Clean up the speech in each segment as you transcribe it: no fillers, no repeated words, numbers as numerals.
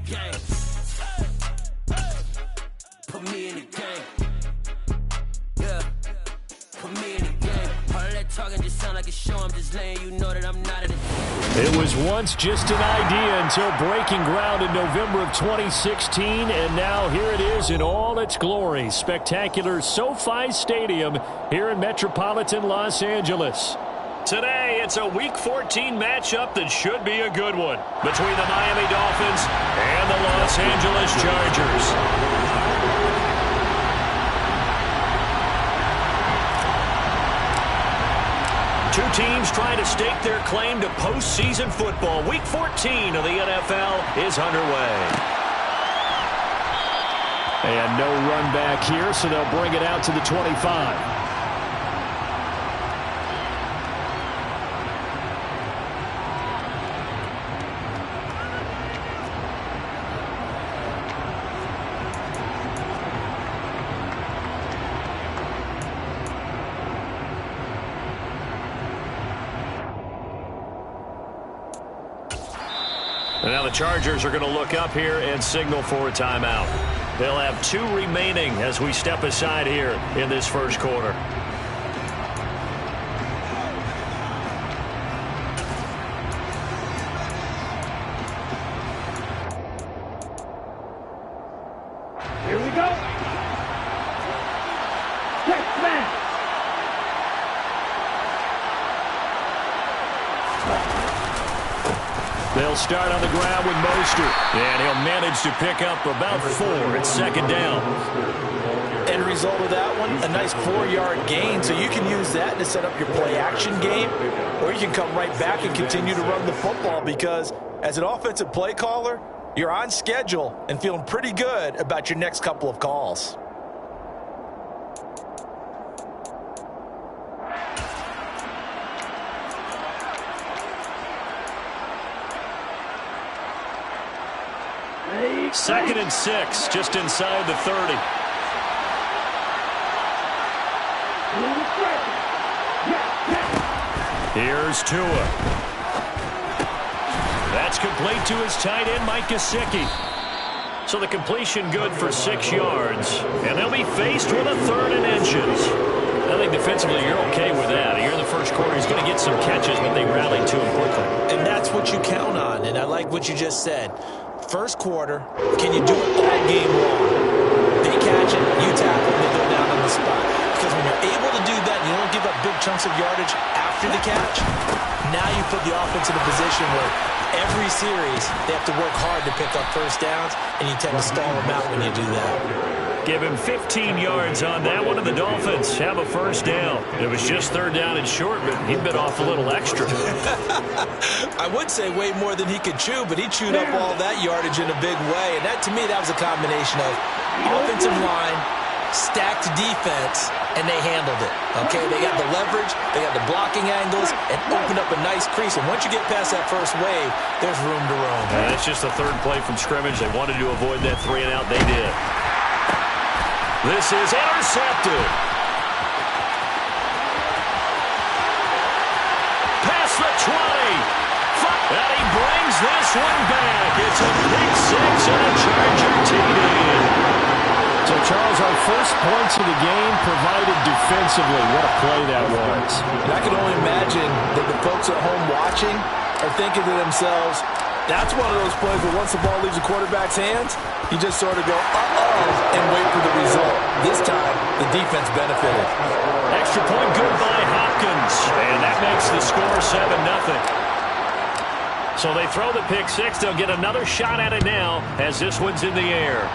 game. Put me in the game. Yeah. Put me in the game. All of that talking just sound like a show. I'm just letting you know that I'm not in it. It was once just an idea until breaking ground in November of 2016, and now here it is in all its glory. Spectacular SoFi Stadium here in metropolitan Los Angeles. Today, it's a Week 14 matchup that should be a good one between the Miami Dolphins and the Los Angeles Chargers. Two teams trying to stake their claim to postseason football. Week 14 of the NFL is underway. And no run back here, so they'll bring it out to the 25. And now the Chargers are going to look up here and signal for a timeout. They'll have 2 remaining as we step aside here in this first quarter. Here we go. Check man. They'll start on the ground with Mostert, and he'll manage to pick up about 4 at second down. End result of that one, a nice 4-yard gain, so you can use that to set up your play-action game, or you can come right back and continue to run the football because as an offensive play caller, you're on schedule and feeling pretty good about your next couple of calls. Second and 6, just inside the 30. Here's Tua. That's complete to his tight end, Mike Gesicki. So the completion good for 6 yards. And they'll be faced with a 3rd and inches. I think defensively you're okay with that. Here in the first quarter, he's going to get some catches, but they rallied to him quickly. And that's what you count on, and I like what you just said. First quarter, can you do it all game long? They catch it, you tackle, and they go down on the spot. Because when you're able to do that and you don't give up big chunks of yardage after the catch, now you put the offense in a position where every series they have to work hard to pick up first downs, and you tend to stall them out when you do that. Give him 15 yards on that one, and the Dolphins have a first down. It was just 3rd down and short, but he bit off a little extra. I would say way more than he could chew, but he chewed up all that yardage in a big way. And that, to me, that was a combination of offensive line, stacked defense, and they handled it. Okay, they got the leverage, they got the blocking angles, and opened up a nice crease. And once you get past that first wave, there's room to roam. And that's just the 3rd play from scrimmage. They wanted to avoid that 3 and out. They did. This is intercepted. Past the 20. And he brings this one back. It's a big 6 and a Charger TD. So, Charles, our first points of the game provided defensively. What a play that was. And I can only imagine that the folks at home watching are thinking to themselves, that's one of those plays where once the ball leaves the quarterback's hands, you just sort of go, uh-oh, and wait for the result. This time, the defense benefited. Extra point good by Hopkins. And that makes the score 7-0. So they throw the pick 6. They'll get another shot at it now as this one's in the air.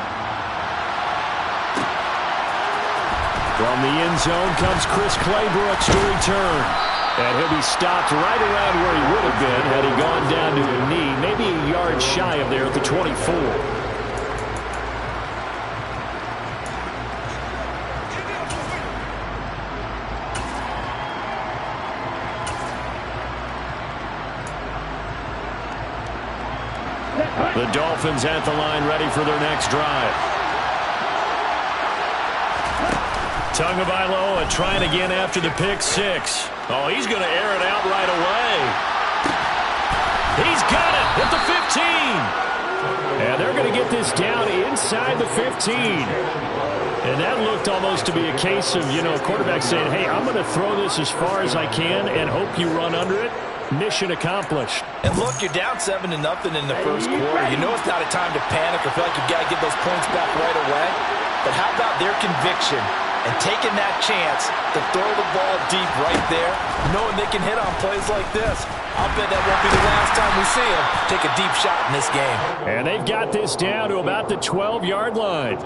From the end zone comes Chris Claybrooks to return. And he'll be stopped right around where he would have been had he gone down to a knee, maybe a yard shy of there at the 24. The Dolphins at the line, ready for their next drive. Tagovailoa trying again after the pick 6. Oh, he's going to air it out right away. He's got it at the 15. And they're going to this down inside the 15. And that looked almost to be a case of, a quarterback saying, hey, I'm going to throw this as far as I can and hope you run under it. Mission accomplished. And look, you're down 7-0 in the first quarter. You know it's not a time to panic or feel like you've got to get those points back right away. But how about their conviction and taking that chance to throw the ball deep right there, knowing they can hit on plays like this? I'll bet that won't be the last time we see them take a deep shot in this game. And they've got this down to about the 12-yard line.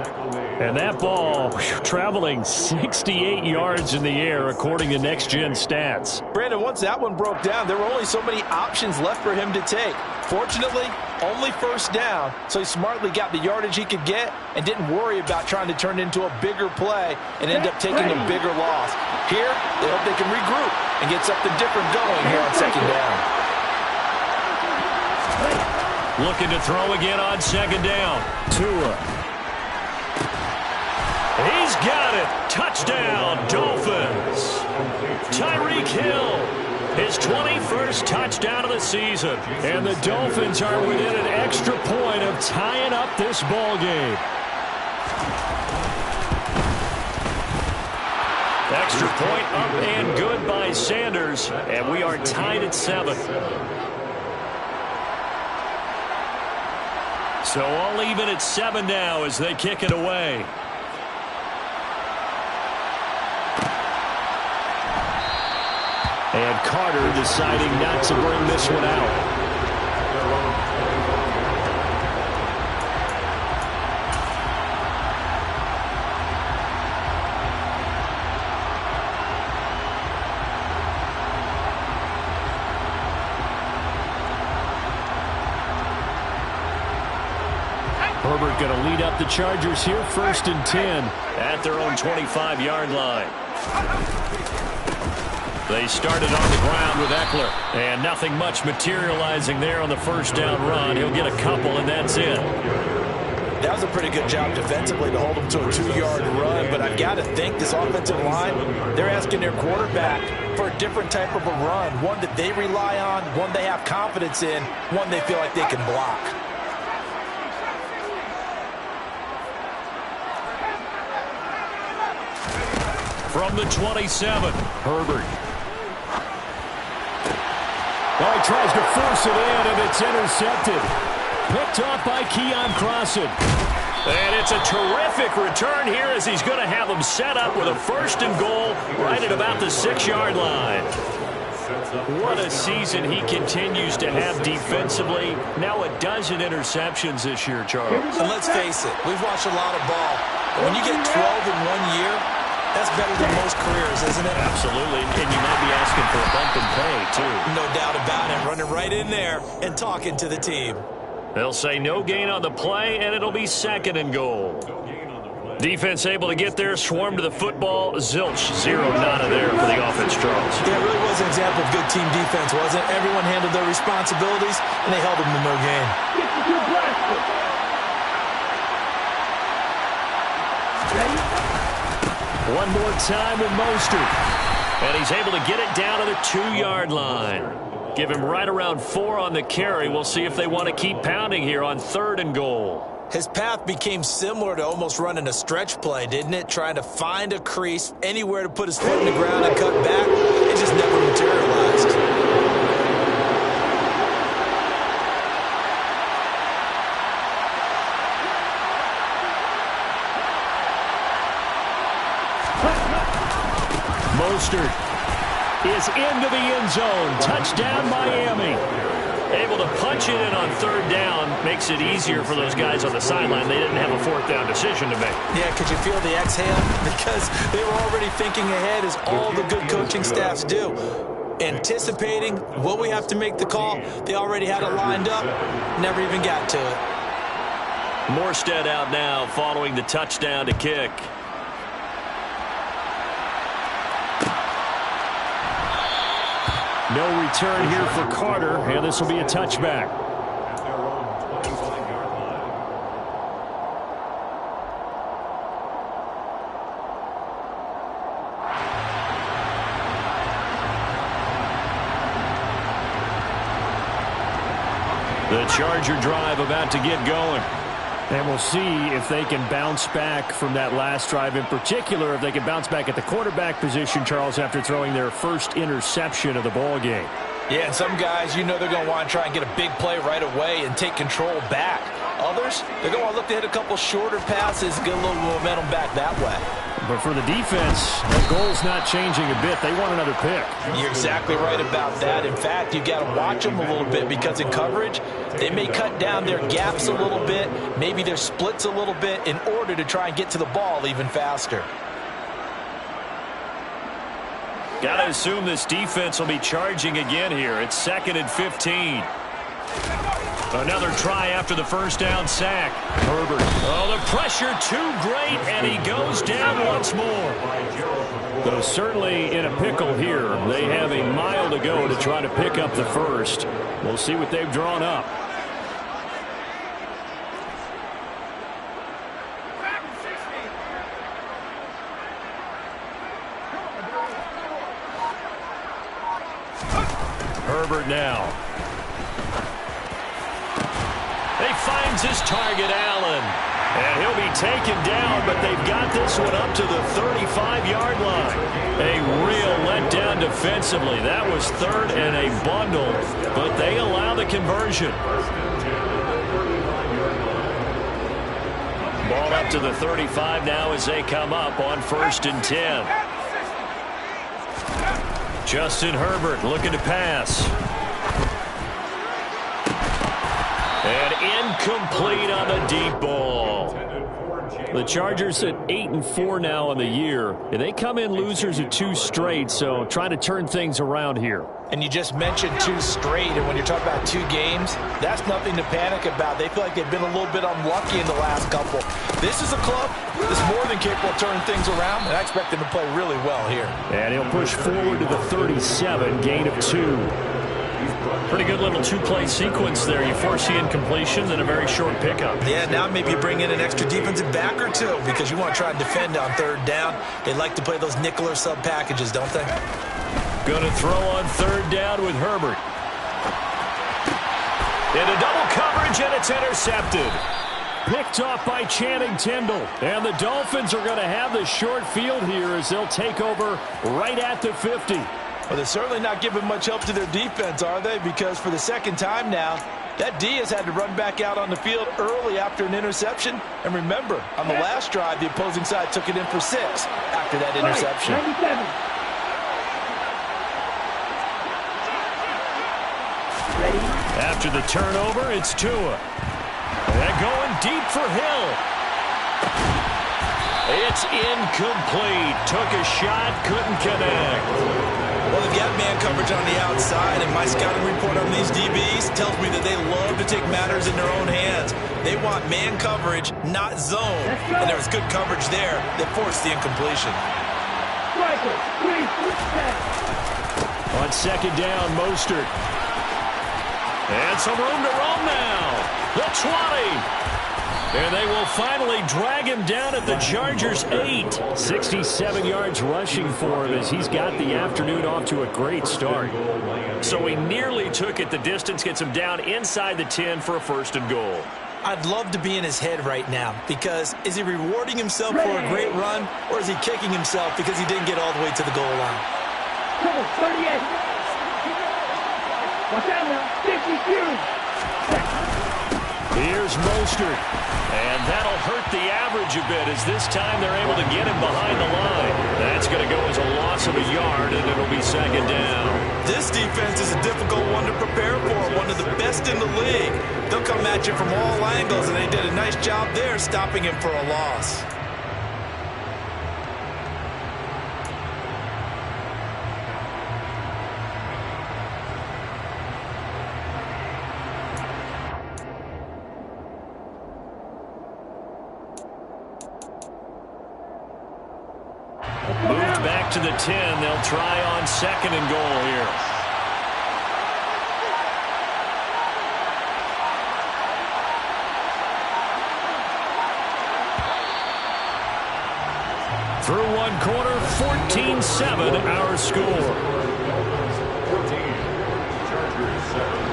And that ball traveling 68 yards in the air, according to Next Gen Stats. Brandon, once that one broke down, there were only so many options left for him to take. Fortunately, only first down, so he smartly got the yardage he could get and didn't worry about trying to turn it into a bigger play and end up taking a bigger loss. Here, they hope they can regroup and get something different going here on second down. Looking to throw again on second down. Tua. He's got it. Touchdown, Dolphins. Tyreek Hill, his 21st touchdown of the season. And the Dolphins are within an extra point of tying up this ball game. Extra point up and good by Sanders. And we are tied at 7. So all even at 7 now as they kick it away. And Carter deciding not to bring this one out. Herbert going to lead up the Chargers here, 1st and 10 at their own 25-yard line. They started on the ground with Eckler, and nothing much materializing there on the first down run. He'll get a couple, and that's it. That was a pretty good job defensively to hold him to a 2-yard run, but I've got to think this offensive line, they're asking their quarterback for a different type of a run, one that they rely on, one they have confidence in, one they feel like they can block. From the 27, Herbert. Oh, he tries to force it in, and it's intercepted. Picked off by Keon Crossan. And it's a terrific return here as he's going to have him set up with a 1st and goal right at about the 6-yard line. What a season he continues to have defensively. Now a dozen interceptions this year, Charles. And let's face it, we've watched a lot of ball. But when you get 12 in 1 year, that's better than most careers, isn't it? Absolutely, and you might be asking for a bump in pay, too. No doubt about it, running right in there and talking to the team. They'll say no gain on the play, and it'll be 2nd and goal. Defense able to get there, swarm to the football. Zilch, 0 nada there for the offense, Charles. Yeah, it really was an example of good team defense, wasn't it? Everyone handled their responsibilities, and they held them to no gain. One more time with Mostert. And he's able to get it down to the 2-yard line. Give him right around 4 on the carry. We'll see if they want to keep pounding here on 3rd and goal. His path became similar to almost running a stretch play, didn't it? Trying to find a crease, anywhere to put his foot in the ground and cut back. It just never materialized. Mostert is into the end zone. Touchdown, Miami. Able to punch it in on 3rd down. Makes it easier for those guys on the sideline. They didn't have a 4th down decision to make. Yeah, could you feel the exhale? Because they were already thinking ahead, as all the good coaching staffs do. Anticipating, will we have to make the call? They already had it lined up. Never even got to it. Morstead out now following the touchdown to kick. No return here for Carter, and this will be a touchback. The Charger drive about to get going. And we'll see if they can bounce back from that last drive, in particular if they can bounce back at the quarterback position, Charles, after throwing their first interception of the ball game. Yeah, and some guys, they're going to want to try and get a big play right away and take control back. Others, they're going to want to look to hit a couple shorter passes, get a little momentum back that way. But for the defense, the goal's not changing a bit. They want another pick. You're exactly right about that. In fact, you've got to watch them a little bit because in coverage, they may cut down their gaps a little bit, maybe their splits a little bit in order to try and get to the ball even faster. Got to assume this defense will be charging again here. It's 2nd and 15. Another try after the first down sack. Herbert. Oh, the pressure too great, and he goes down once more. Though certainly in a pickle here. They have a mile to go to try to pick up the first. We'll see what they've drawn up. Herbert now. He finds his target, Allen. And he'll be taken down, but they've got this one up to the 35-yard line. A real letdown defensively. That was 3rd and a bundle, but they allow the conversion. Ball up to the 35 now as they come up on 1st and 10. Justin Herbert looking to pass. And incomplete on the deep ball. The Chargers at 8-4 now on the year. And they come in losers of 2 straight, so trying to turn things around here. And you just mentioned 2 straight, and when you're talking about 2 games, that's nothing to panic about. They feel like they've been a little bit unlucky in the last couple. This is a club that's more than capable of turning things around, and I expect them to play really well here. And he'll push forward to the 37, gain of 2. Pretty good little 2-play sequence there. You force the incompletion, then a very short pickup. Yeah, now maybe you bring in an extra defensive back or 2 because you want to try and defend on 3rd down. They like to play those nickel or sub packages, don't they? Going to throw on 3rd down with Herbert. Into double coverage, and it's intercepted. Picked off by Channing Tindall. And the Dolphins are going to have the short field here as they'll take over right at the 50. Well, they're certainly not giving much help to their defense, are they? Because for the 2nd time now, that D has had to run back out on the field early after an interception. And remember, on the last drive, the opposing side took it in for 6 after that interception. 97. After the turnover, it's Tua. And going deep for Hill. It's incomplete. Took a shot, couldn't connect. Well, they've got man coverage on the outside, and my scouting report on these DBs tells me that they love to take matters in their own hands. They want man coverage, not zone. And there was good coverage there that forced the incompletion. On 2nd down, Mostert. And some room to roam now. The 20. And they will finally drag him down at the Chargers' 8. 67 yards rushing for him as he's got the afternoon off to a great start. So he nearly took it the distance, gets him down inside the 10 for a 1st and goal. I'd love to be in his head right now because is he rewarding himself for a great run or is he kicking himself because he didn't get all the way to the goal line? 38. Watch out now. 52. Here's Mostert. And that'll hurt the average a bit as this time they're able to get him behind the line. That's going to go as a loss of a yard, and it'll be 2nd down. This defense is a difficult one to prepare for, one of the best in the league. They'll come at you from all angles, and they did a nice job there stopping him for a loss. Moved back to the 10. They'll try on 2nd and goal here. Through one quarter, 14-7, our score. 14, Chargers 7.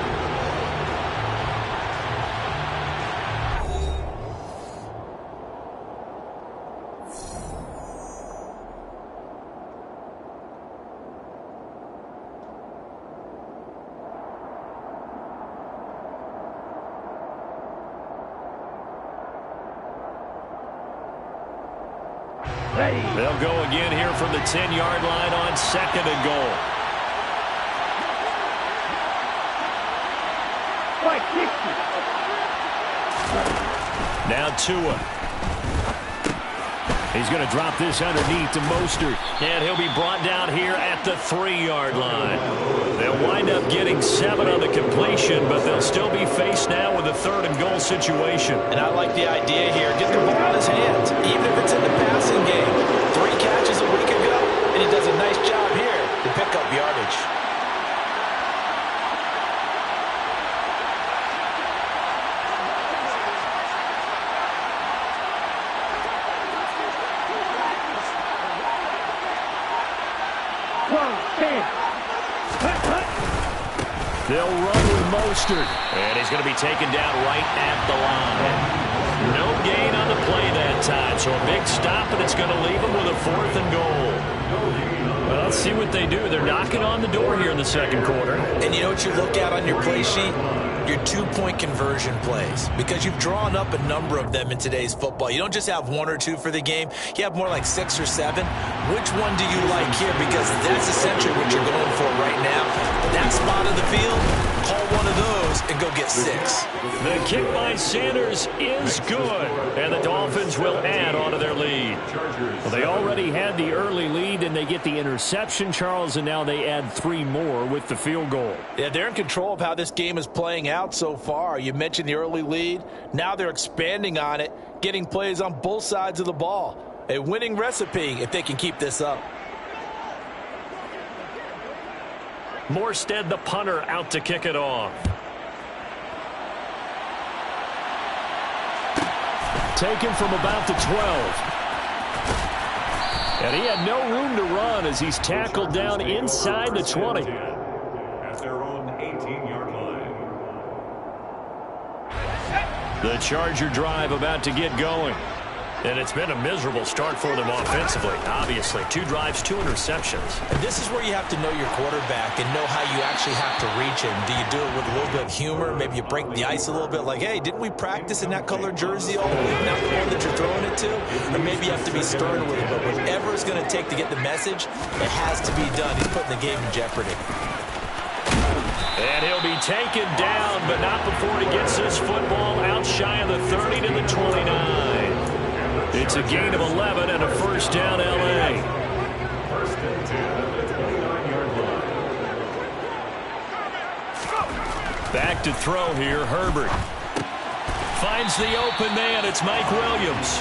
Ready. They'll go again here from the 10-yard line on 2nd and goal. Fight 60. Now Tua. He's going to drop this underneath to Mostert. And he'll be brought down here at the 3-yard line. They'll wind up getting 7 on the completion, but they'll still be faced now with a 3rd and goal situation. And I like the idea here. Get the ball in his hands, even if it's in the passing game. 3 catches a week ago, and he does a nice job here to pick up yardage. They'll run with Mostert. And he's going to be taken down right at the line. No gain on the play that time. So a big stop, and it's going to leave them with a 4th and goal. Well, let's see what they do. They're knocking on the door here in the 2nd quarter. And you know what you look at on your play sheet? Your 2-point conversion plays, because you've drawn up a number of them in today's football. You don't just have 1 or 2 for the game. You have more like 6 or 7. Which one do you like here? Because that's essentially what you're going for right now. That spot of the field, call one of those and go get 6. The kick by Sanders is good, and the Dolphins will add on to their lead. Well, they already had the early lead, and they get the interception, Charles, and now they add 3 more with the field goal. Yeah, they're in control of how this game is playing out so far. You mentioned the early lead. Now they're expanding on it, getting plays on both sides of the ball. A winning recipe if they can keep this up. Morstead, the punter, out to kick it off. Taken from about the 12. And he had no room to run as he's tackled down inside the 20. At their own 18-yard line. The Charger drive about to get going. And it's been a miserable start for them offensively, obviously. 2 drives, 2 interceptions. And this is where you have to know your quarterback and know how you actually have to reach him. Do you do it with a little bit of humor? Maybe you break the ice a little bit, like, hey, didn't we practice in that colored jersey all week, not the one that you're throwing it to? Or maybe you have to be stern with him. But whatever it's going to take to get the message, it has to be done. He's putting the game in jeopardy. And he'll be taken down, but not before he gets this football out shy of the 30 to the 29. It's a gain of 11 and a 1st down, L.A. 1st and 10 at the 29-yard line. Back to throw here, Herbert. Finds the open man, it's Mike Williams.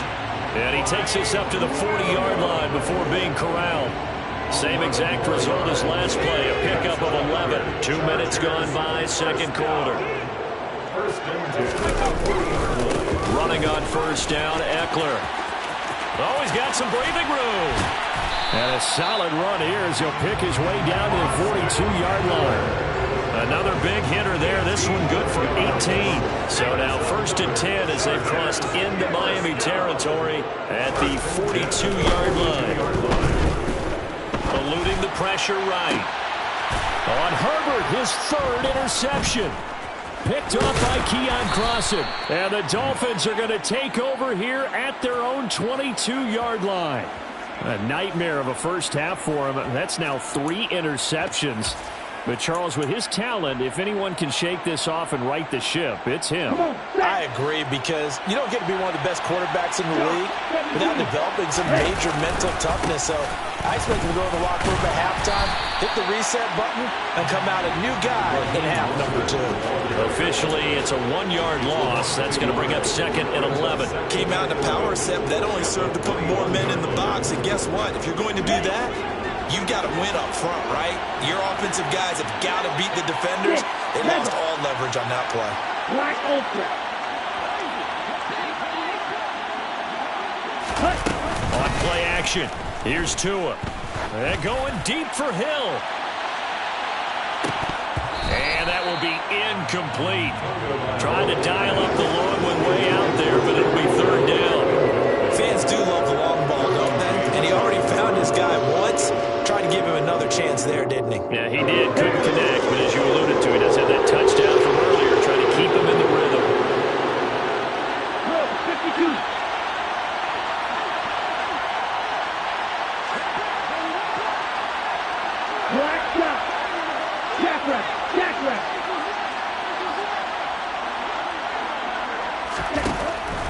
And he takes us up to the 40-yard line before being corralled. Same exact result as last play, a pickup of 11. 2 minutes gone by, 2nd quarter. 1st and 10 at the 40-yard line. Running on 1st down, Eckler. Oh, he's got some breathing room. And a solid run here as he'll pick his way down to the 42-yard line. Another big hitter there. This one good for 18. So now 1st and 10 as they've crossed into Miami territory at the 42-yard line. Eluding the pressure right. On Herbert, his 3rd interception. Picked off by Keon Crossan. And the Dolphins are going to take over here at their own 22-yard line. A nightmare of a first half for him. That's now 3 interceptions. But Charles, with his talent, if anyone can shake this off and right the ship, it's him. I agree, because you don't get to be one of the best quarterbacks in the league without developing some major mental toughness. So I expect him to go to the locker room at halftime, hit the reset button, and come out a new guy in half number 2. Officially, it's a 1-yard loss. That's going to bring up 2nd and 11. Came out in a power set, but that only served to put more men in the box. And guess what? If you're going to do that, you've got to win up front, right? Your offensive guys have got to beat the defenders. They lost all leverage on that play. Black Ultra. On play action, here's Tua. They're going deep for Hill. And that will be incomplete. Trying to dial up the long one way out there, but it'll be 3rd down. Fans do love the long ball, don't they? And he already found his guy once. Tried to give him another chance there, didn't he? Yeah, he did. Couldn't connect, but as you alluded to, he does have that touchdown from earlier, trying to keep him in the rhythm. 52.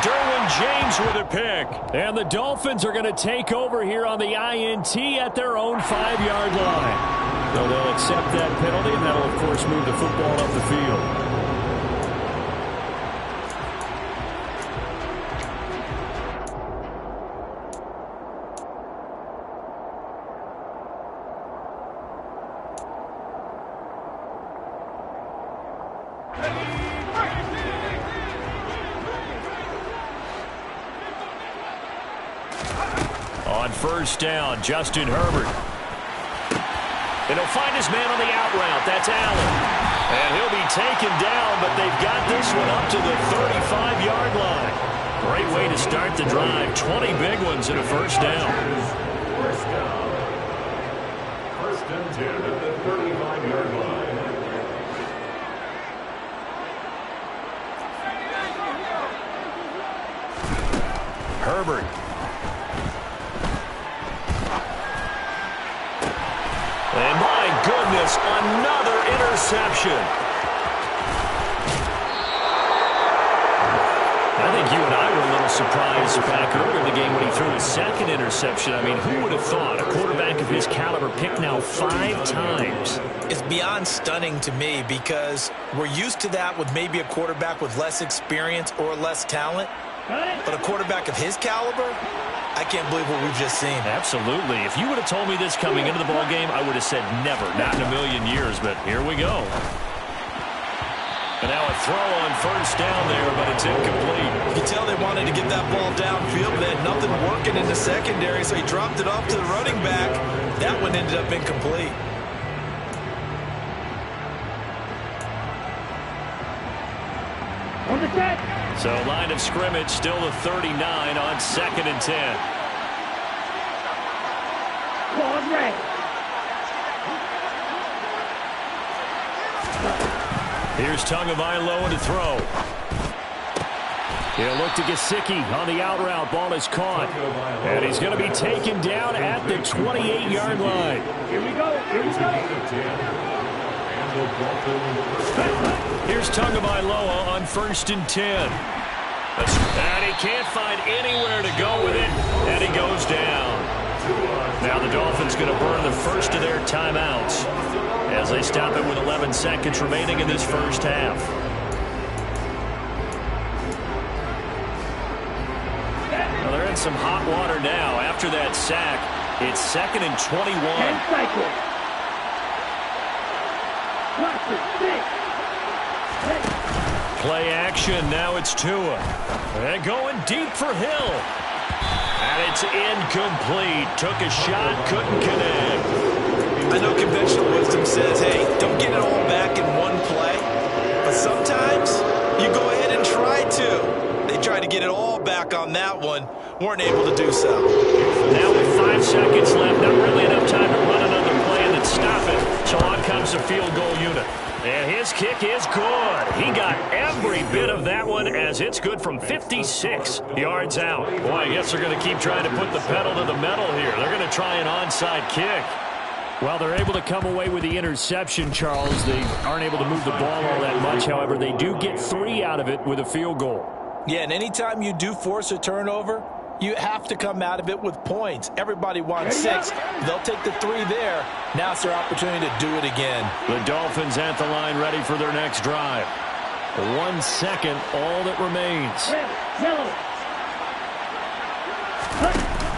Derwin James with a pick. And the Dolphins are going to take over here on the INT at their own 5-yard line. So they'll accept that penalty, and that'll, of course, move the football up the field. On first down, Justin Herbert. And he'll find his man on the out route. That's Allen. And he'll be taken down, but they've got this one up to the 35-yard line. Great way to start the drive. 20 big ones in a first down. First down. First and 10 at the 35-yard line. Herbert. And my goodness, another interception. I think you and I were a little surprised back earlier in the game when he threw his second interception. I mean, who would have thought a quarterback of his caliber picked now 5 times? It's beyond stunning to me because we're used to that with maybe a quarterback with less experience or less talent. But a quarterback of his caliber, I can't believe what we've just seen. Absolutely. If you would have told me this coming into the ball game, I would have said never, not in a million years, but here we go. And now a throw on first down there, but it's incomplete. You can tell they wanted to get that ball downfield, but they had nothing working in the secondary, so he dropped it off to the running back. That one ended up incomplete. On the set. So line of scrimmage still the 39 on 2nd and 10. Claws red. Here's Tagovailoa to throw. He'll look to Gesicki on the out route. Ball is caught. And he's going to be taken down at the 28-yard line. Here we go. Here we go. Here's Tagovailoa on 1st and 10. And he can't find anywhere to go with it. And he goes down. Now the Dolphins going to burn the first of their timeouts as they stop it with 11 seconds remaining in this first half. Well, they're in some hot water now. After that sack, it's 2nd and 21. 10 cycles. Play action. Now it's Tua. And going deep for Hill. And it's incomplete. Took a shot, couldn't connect. I know conventional wisdom says, hey, don't get it all back in one play. But sometimes you go ahead and try to. They tried to get it all back on that one. Weren't able to do so. Now with 5 seconds left, not really enough time to run another play and then stop it. So on comes the field goal unit. And his kick is good. He got every bit of that one as it's good from 56 yards out. Boy, I guess they're going to keep trying to put the pedal to the metal here. They're going to try an onside kick. Well, they're able to come away with the interception, Charles. They aren't able to move the ball all that much. However, they do get 3 out of it with a field goal. Yeah, and anytime you do force a turnover, you have to come out of it with points. Everybody wants 6. They'll take the 3 there. Now it's their opportunity to do it again. The Dolphins at the line ready for their next drive. 1 second, all that remains.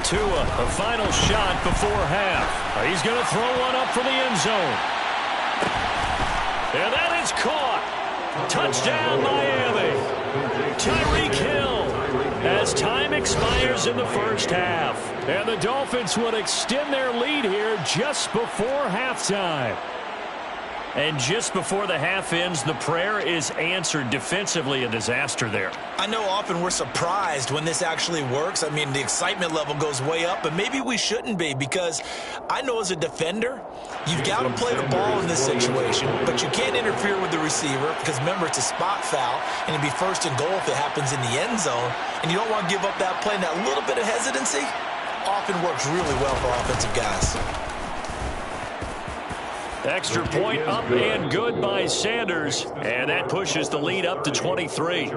Tua, a final shot before half. He's going to throw one up for the end zone. And that is caught. Touchdown, Miami. Tyreek Hill as time expires in the first half. And the Dolphins will extend their lead here just before halftime. And just before the half ends, the prayer is answered. Defensively, a disaster there. I know often we're surprised when this actually works. I mean, the excitement level goes way up, but maybe we shouldn't be, because I know as a defender, you've got to play the ball in this situation, but you can't interfere with the receiver because, remember, it's a spot foul, and it'd be 1st and goal if it happens in the end zone, and you don't want to give up that play. And that little bit of hesitancy often works really well for offensive guys. Extra point up and good by Sanders, and that pushes the lead up to 23.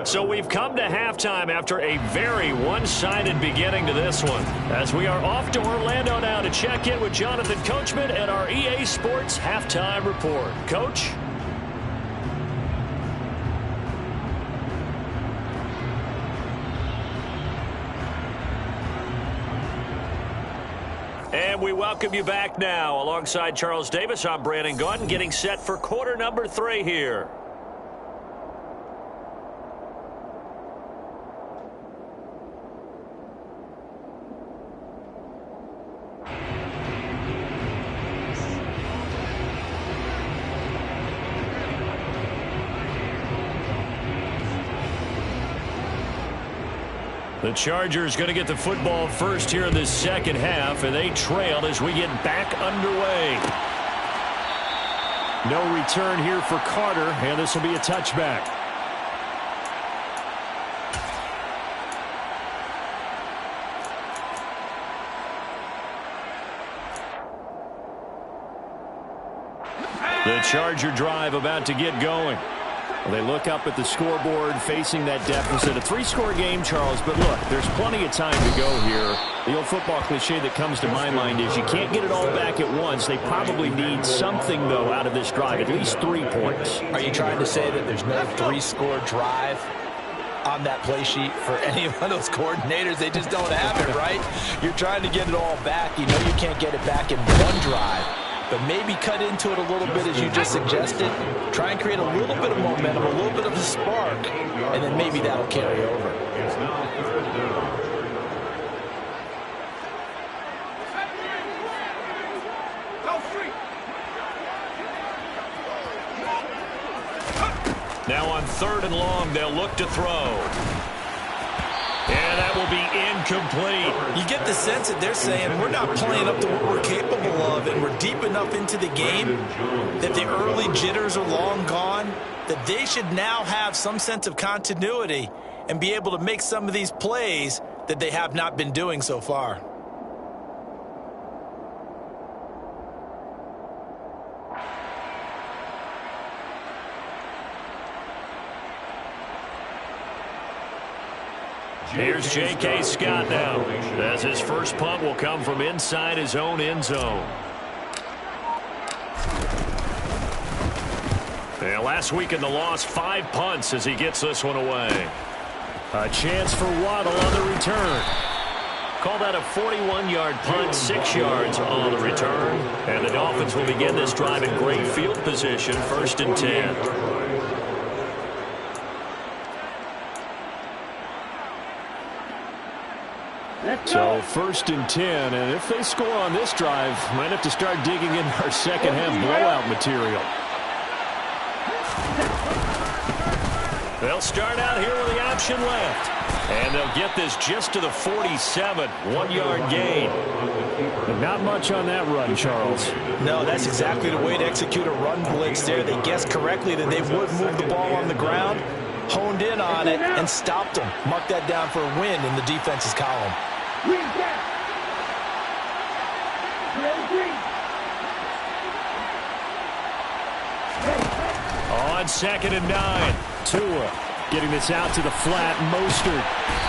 So we've come to halftime after a very one-sided beginning to this one, as we are off to Orlando now to check in with Jonathan Coachman and our EA Sports Halftime Report. Coach? And we welcome you back now. Alongside Charles Davis, I'm Brandon Gaudin, getting set for quarter number 3 here. The Chargers going to get the football first here in the second half, and they trail as we get back underway. No return here for Carter, and this will be a touchback. The Charger drive about to get going. Well, they look up at the scoreboard facing that deficit. A 3-score game, Charles, but look, there's plenty of time to go here. The old football cliche that comes to my mind is you can't get it all back at once. They probably need something, though, out of this drive, at least 3 points. Are you trying to say that there's no 3-score drive on that play sheet for any of those coordinators? They just don't have it, right? You're trying to get it all back. You know you can't get it back in one drive. But maybe cut into it a little bit as you just suggested. Try and create a little bit of momentum, a little bit of a spark, and then maybe that'll carry over. It's now 3rd down. Now on 3rd and long, they'll look to throw. And that will be incomplete. You get the sense that they're saying we're not playing up to what we're capable of, and we're deep enough into the game that the early jitters are long gone, that they should now have some sense of continuity and be able to make some of these plays that they have not been doing so far. Here's J.K. Scott now, as his first punt will come from inside his own end zone. And last week in the loss, 5 punts as he gets this one away. A chance for Waddle on the return. Call that a 41-yard punt, 6 yards on the return. And the Dolphins will begin this drive in great field position, 1st and 10. So 1st and 10, and if they score on this drive, might have to start digging in our second half blowout material. They'll start out here with the option left, and they'll get this just to the 47, 1-yard gain. But not much on that run, Charles. No, that's exactly the way to execute a run blitz there. They guessed correctly that they would move the ball on the ground, honed in on it, and stopped them. Mark that down for a win in the defense's column. On 2nd and 9, Tua getting this out to the flat, Mostert.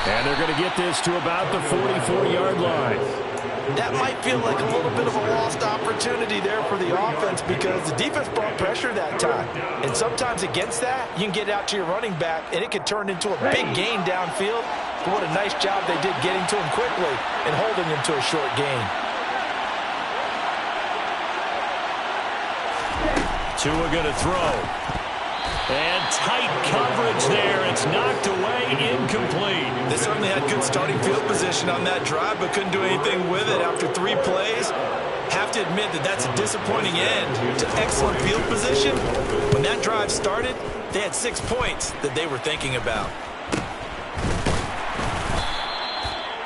And they're going to get this to about the 44-yard line. That might feel like a little bit of a lost opportunity there for the offense because the defense brought pressure that time. And sometimes against that, you can get out to your running back, and it could turn into a big gain downfield. But what a nice job they did getting to him quickly and holding him to a short gain. Tua going to throw. And tight coverage there. It's knocked away, incomplete. They certainly had good starting field position on that drive, but couldn't do anything with it after 3 plays. Have to admit that that's a disappointing end to excellent field position. When that drive started, they had 6 points that they were thinking about.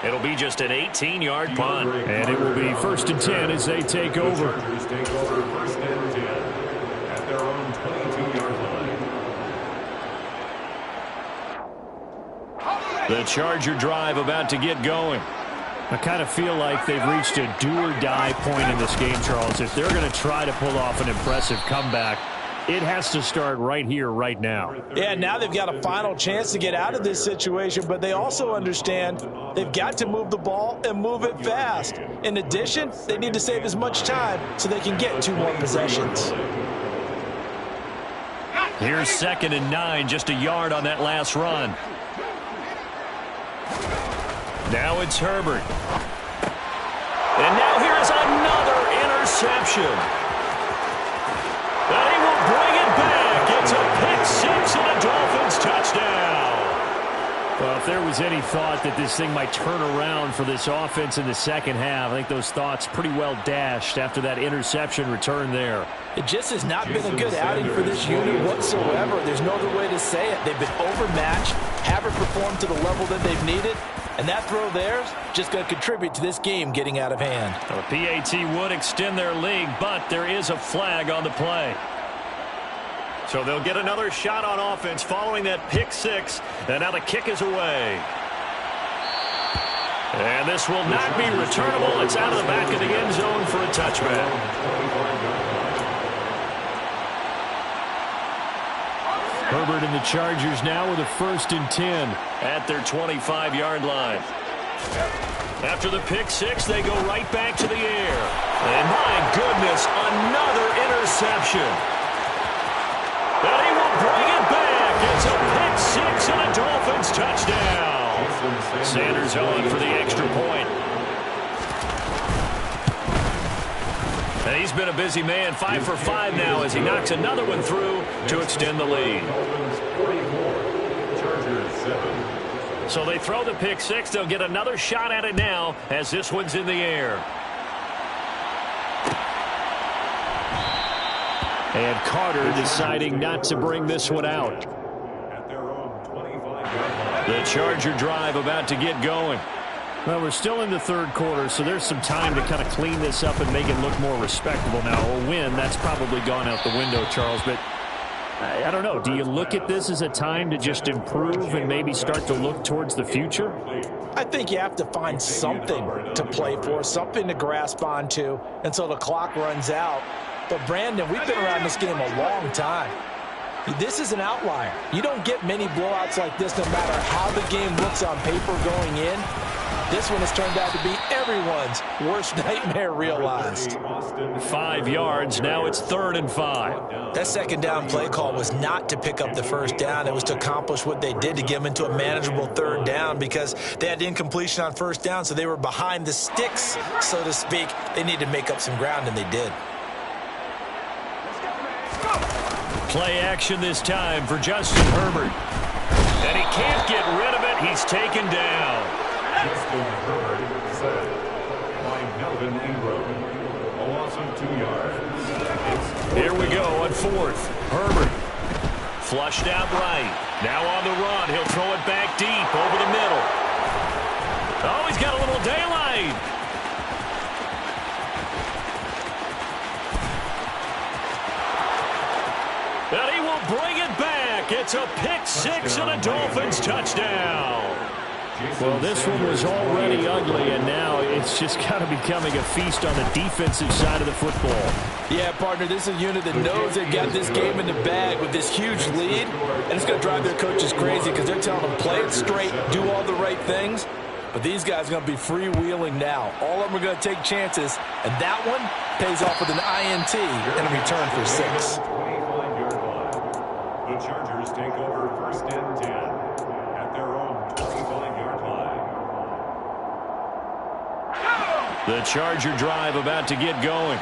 It'll be just an 18-yard punt. And it will be 1st and 10 as they take over. Take over 1st and 10 at their own 22-yard line. The Charger drive about to get going. I kind of feel like they've reached a do-or-die point in this game, Charles. If they're going to try to pull off an impressive comeback, it has to start right here, right now. Yeah, now they've got a final chance to get out of this situation, but they also understand they've got to move the ball and move it fast. In addition, they need to save as much time so they can get 2 more possessions. Here's 2nd and 9, just a yard on that last run. Now it's Herbert. And now here's another interception. And he will bring it back. It's a pick 6 and a Dolphins touchdown. Well, if there was any thought that this thing might turn around for this offense in the second half, I think those thoughts pretty well dashed after that interception return there. It just has not been a good outing for this unit whatsoever. There's no other way to say it. They've been overmatched, haven't performed to the level that they've needed, and that throw there is just going to contribute to this game getting out of hand. The PAT would extend their lead, but there is a flag on the play. So they'll get another shot on offense following that pick 6, and now the kick is away. And this will not be returnable. It's out of the back of the end zone for a touchback. Herbert and the Chargers now with a 1st and 10 at their 25-yard line. After the pick 6, they go right back to the air. And my goodness, another interception. And he will bring it back. It's a pick 6 and a Dolphins touchdown. Sanders on for the extra point. And he's been a busy man, 5 for 5 now as he knocks another one through to extend the lead. So they throw the pick 6. They'll get another shot at it now as this one's in the air. And Carter deciding not to bring this one out. The Charger drive about to get going. Well, we're still in the 3rd quarter, so there's some time to kind of clean this up and make it look more respectable now. A win, that's probably gone out the window, Charles, but I don't know. Do you look at this as a time to just improve and maybe start to look towards the future? I think you have to find something to play for, something to grasp onto until the clock runs out. But, Brandon, we've been around this game a long time. This is an outlier. You don't get many blowouts like this no matter how the game looks on paper going in. This one has turned out to be everyone's worst nightmare realized. 5 yards. Now it's 3rd and 5. That 2nd down play call was not to pick up the 1st down. It was to accomplish what they did to get them into a manageable 3rd down because they had incompletion on 1st down, so they were behind the sticks, so to speak. They needed to make up some ground, and they did. Play action this time for Justin Herbert. And he can't get rid of it. He's taken down. Justin Herbert set by Melvin Ingram. A loss of 2 yards. Here we go on 4th. Herbert flushed out right. Now on the run. He'll throw it back deep over the middle. Oh, he's got a little daylight. And he will bring it back. It's a pick 6 and a Dolphins touchdown. Well, this one was already ugly, and now it's just kind of becoming a feast on the defensive side of the football. Yeah, partner, this is a unit that knows they've got this game in the bag with this huge lead, and it's going to drive their coaches crazy because they're telling them play it straight, do all the right things. But these guys are going to be freewheeling now. All of them are going to take chances, and that one pays off with an INT and a return for 6. The Chargers take over 1st and 10 at their own 25-yard line. The Charger drive about to get going.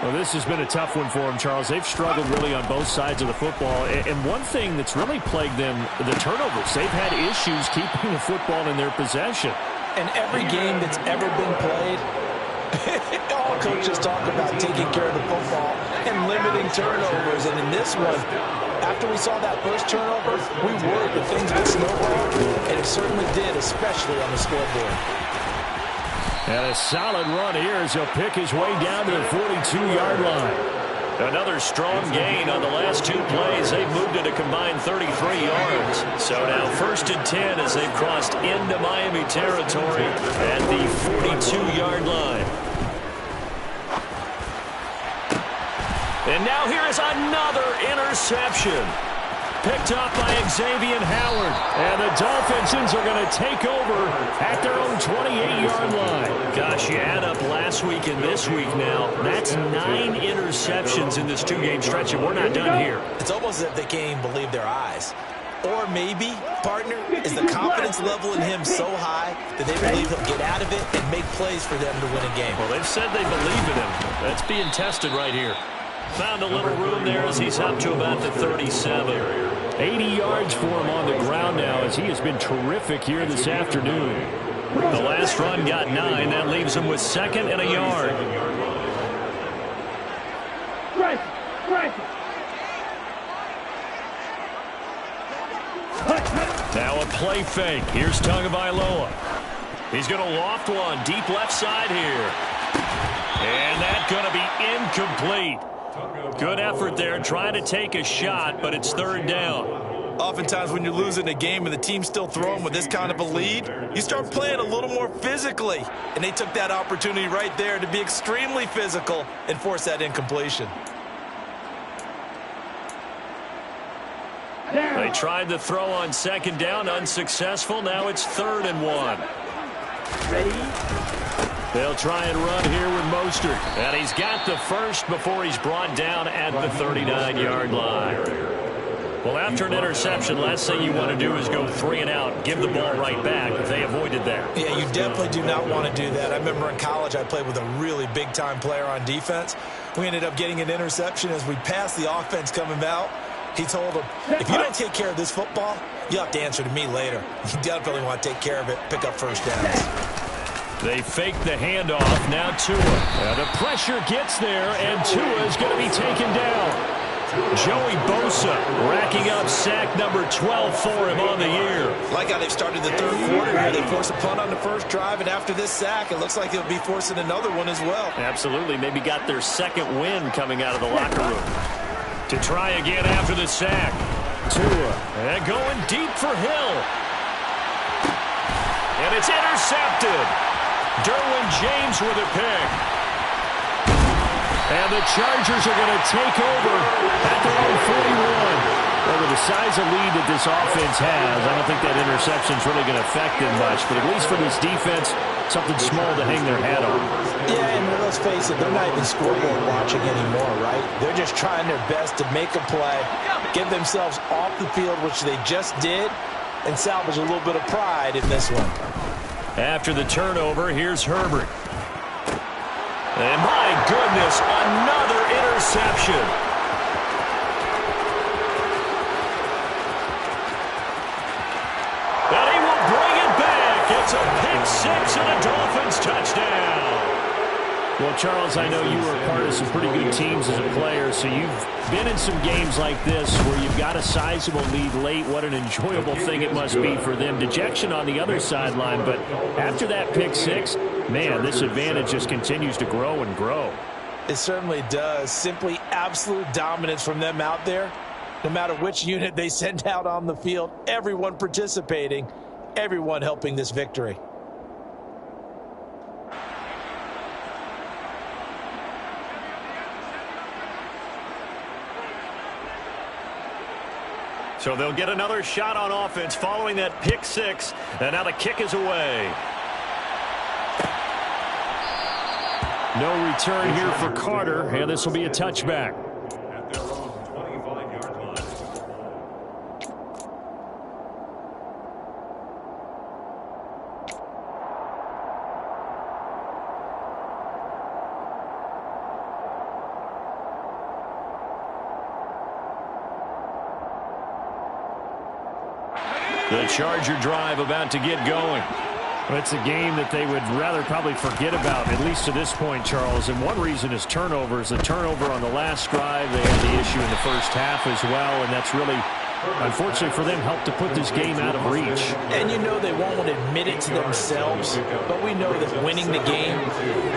Well, this has been a tough one for them, Charles. They've struggled really on both sides of the football. And one thing that's really plagued them, the turnovers. They've had issues keeping the football in their possession. And every game that's ever been played, all coaches talk about taking care of the football and limiting turnovers. And in this one, after we saw that first turnover, we worried that things would snowball, and it certainly did, especially on the scoreboard. And a solid run here as he'll pick his way down to the 42-yard line. Another strong gain on the last 2 plays. They've moved it a combined 33 yards. So now 1st and 10 as they've crossed into Miami territory at the 42-yard line. And now here is another interception. Picked up by Xavier Howard. And the Dolphins are going to take over at their own 28-yard line. Gosh, you add up last week and this week now. That's 9 interceptions in this 2-game stretch, and we're not done here. It's almost as if they can't even believe their eyes. Or maybe, partner, is the confidence level in him so high that they believe he'll get out of it and make plays for them to win a game. Well, they've said they believe in him. That's being tested right here. Found a little room there as he's up to about the 37. 80 yards for him on the ground now as he has been terrific here this afternoon. The last run got 9. That leaves him with 2nd and a yard. Now a play fake. Here's Tagovailoa. He's going to loft one deep left side here. And that's going to be incomplete. Good effort there, trying to take a shot, but it's 3rd down. Oftentimes when you're losing a game and the team's still throwing with this kind of a lead, you start playing a little more physically. And they took that opportunity right there to be extremely physical and force that incompletion. They tried to throw on 2nd down, unsuccessful. Now it's 3rd and 1. Ready? They'll try and run here with Mostert. And he's got the first before he's brought down at the 39-yard line. Well, after an interception, last thing you want to do is go 3 and out, give the ball right back. They avoided that. Yeah, you definitely do not want to do that. I remember in college I played with a really big-time player on defense. We ended up getting an interception as we passed the offense coming out. He told him, if you don't take care of this football, you'll have to answer to me later. You definitely want to take care of it, pick up first downs. They fake the handoff. Now Tua. The pressure gets there, and Tua is going to be taken down. Joey Bosa racking up sack number 12 for him on the year. Like how they've started the 3rd quarter here. They force a punt on the first drive, and after this sack, it looks like they'll be forcing another one as well. Absolutely. Maybe got their 2nd win coming out of the locker room. To try again after the sack. Tua. And going deep for Hill. And it's intercepted. Derwin James with a pick. And the Chargers are going to take over at their own 41. Well, with the size of lead that this offense has, I don't think that interception is really going to affect them much. But at least for this defense, something small to hang their hat on. Yeah, and let's face it, they're not even scoreboard watching anymore, right? They're just trying their best to make a play, get themselves off the field, which they just did, and salvage a little bit of pride in this one. After the turnover, here's Herbert. And my goodness, another interception. And he will bring it back. It's a pick 6 and a Dolphins touchdown. Well, Charles, I know you were a part of some pretty good teams as a player, so you've been in some games like this where you've got a sizable lead late. What an enjoyable thing it must be for them. Dejection on the other sideline, but after that pick 6, man, this advantage just continues to grow and grow. It certainly does. Simply absolute dominance from them out there. No matter which unit they send out on the field, everyone participating, everyone helping this victory. So they'll get another shot on offense following that pick 6, and now the kick is away. No return here for Carter, and this will be a touchback. At their own 25-yard line. The Charger drive about to get going. It's a game that they would rather probably forget about, at least to this point, Charles. And one reason is turnovers. A turnover on the last drive. They had the issue in the first half as well, and that's really unfortunately for them, helped to put this game out of reach. And you know they won't admit it to themselves, but we know that winning the game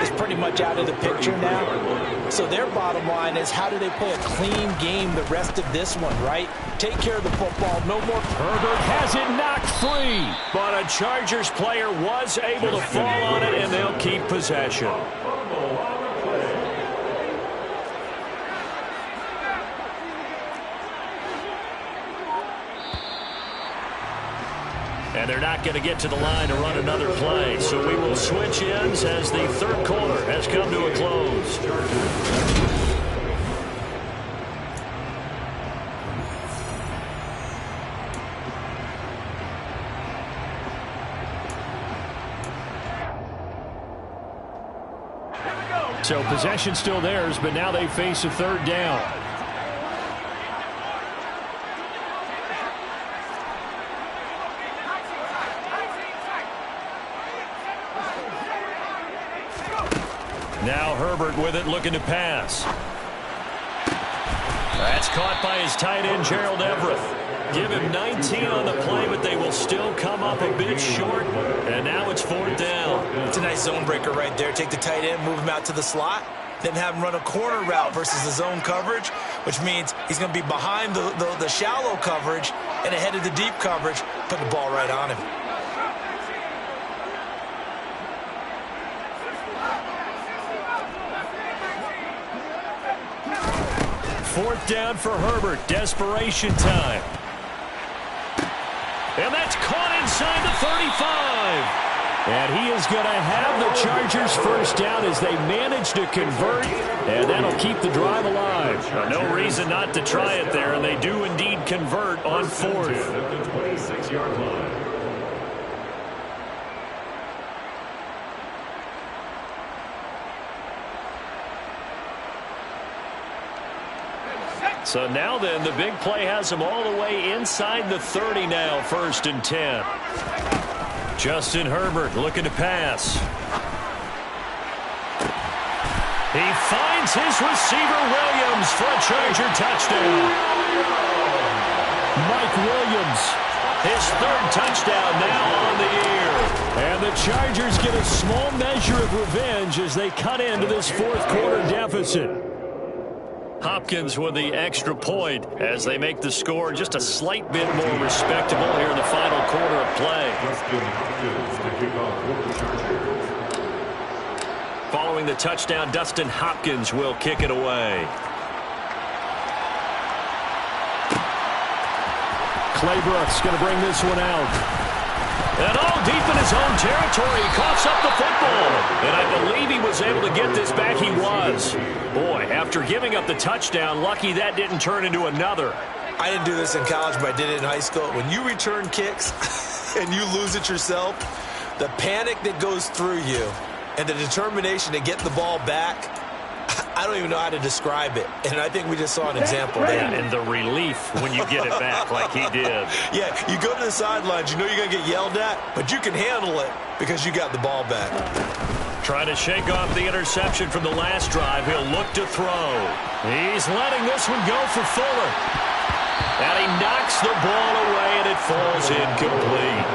is pretty much out of the picture now. So their bottom line is, how do they play a clean game the rest of this one, right? Take care of the football, no more. Herbert has it knocked free, but a Chargers player was able to fall on it, and they'll keep possession. And they're not going to get to the line to run another play. So we will switch ends as the third quarter has come to a close. So possession still theirs, but now they face a third down. Now Herbert with it, looking to pass. That's caught by his tight end, Gerald Everett. Give him 19 on the play, but they will still come up a bit short. And now it's fourth down. It's a nice zone breaker right there. Take the tight end, move him out to the slot, then have him run a corner route versus the zone coverage, which means he's going to be behind the shallow coverage and ahead of the deep coverage. Put the ball right on him. Fourth down for Herbert. Desperation time. And that's caught inside the 35. And he is going to have the Chargers first down as they manage to convert. And that'll keep the drive alive. No reason not to try it there. And they do indeed convert on fourth. At the 26-yard line. So now then, the big play has them all the way inside the 30 now, 1st and 10. Justin Herbert looking to pass. He finds his receiver Williams for a Charger touchdown. Mike Williams, his 3rd touchdown now on the year. And the Chargers get a small measure of revenge as they cut into this 4th quarter deficit. Hopkins with the extra point as they make the score just a slight bit more respectable here in the final quarter of play. Following the touchdown, Dustin Hopkins will kick it away. Claybrooks going to bring this one out. And all deep in his own territory, he coughs up the football. And I believe he was able to get this back. He was. Boy, after giving up the touchdown, lucky that didn't turn into another. I didn't do this in college, but I did it in high school. When you return kicks and you lose it yourself, the panic that goes through you and the determination to get the ball back, I don't even know how to describe it. And I think we just saw an example there. Yeah, and the relief when you get it back like he did. Yeah, you go to the sidelines, you know you're going to get yelled at, but you can handle it because you got the ball back. Trying to shake off the interception from the last drive. He'll look to throw. He's letting this one go for Fuller. And he knocks the ball away, and it falls incomplete.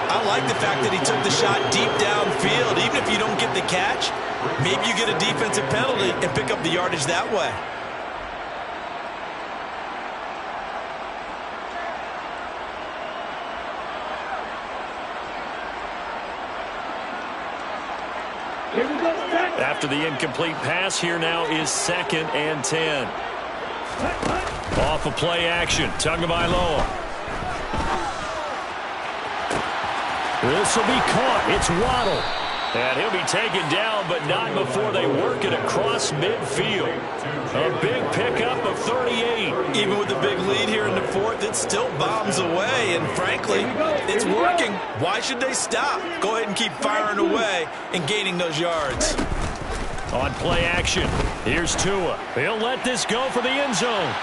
I like the fact that he took the shot deep downfield. Even if you don't get the catch, maybe you get a defensive penalty and pick up the yardage that way. After the incomplete pass, here now is 2nd and 10. Off of play action, Tagovailoa. This will be caught. It's Waddle. And he'll be taken down, but not before they work it across midfield. A big pickup of 38. Even with the big lead here in the 4th, it still bombs away. And frankly, it's working. Why should they stop? Go ahead and keep firing away and gaining those yards. On play action, here's Tua. He'll let this go for the end zone.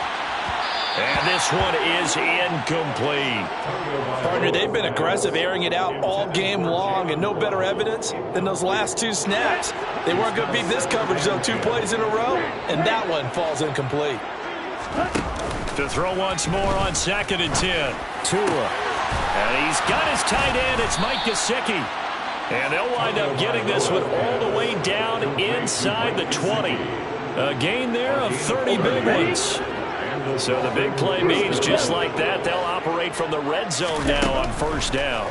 And this one is incomplete. Partner, they've been aggressive, airing it out all game long, and no better evidence than those last 2 snaps. They weren't going to beat this coverage, though, 2 plays in a row, and that one falls incomplete. To throw once more on 2nd and 10. Tua. And he's got his tight end. It's Mike Gesicki. And they'll wind up getting this one all the way down inside the 20. A gain there of 30 big ones. So the big play means just like that, they'll operate from the red zone now on 1st down.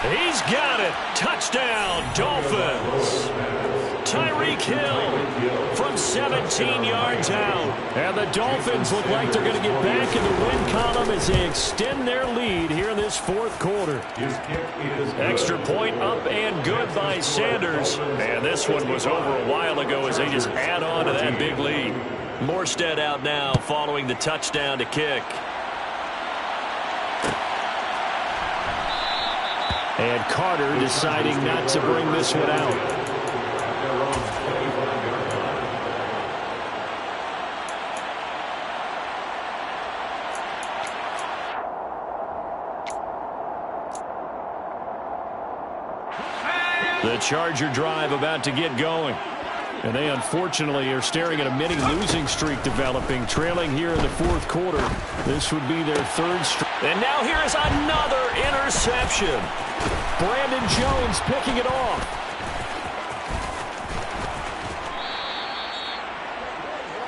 He's got it. Touchdown, Dolphins. Tyreek Hill from 17 yards out. And the Dolphins look like they're going to get back in the win column as they extend their lead here in this 4th quarter. Extra point up and good by Sanders. And this one was over a while ago as they just add on to that big lead. Morstead out now following the touchdown to kick. And Carter deciding not to bring this one out. The Charger drive about to get going. And they unfortunately are staring at a mini losing streak developing, trailing here in the 4th quarter. This would be their 3rd straight. And now here is another interception. Brandon Jones picking it off.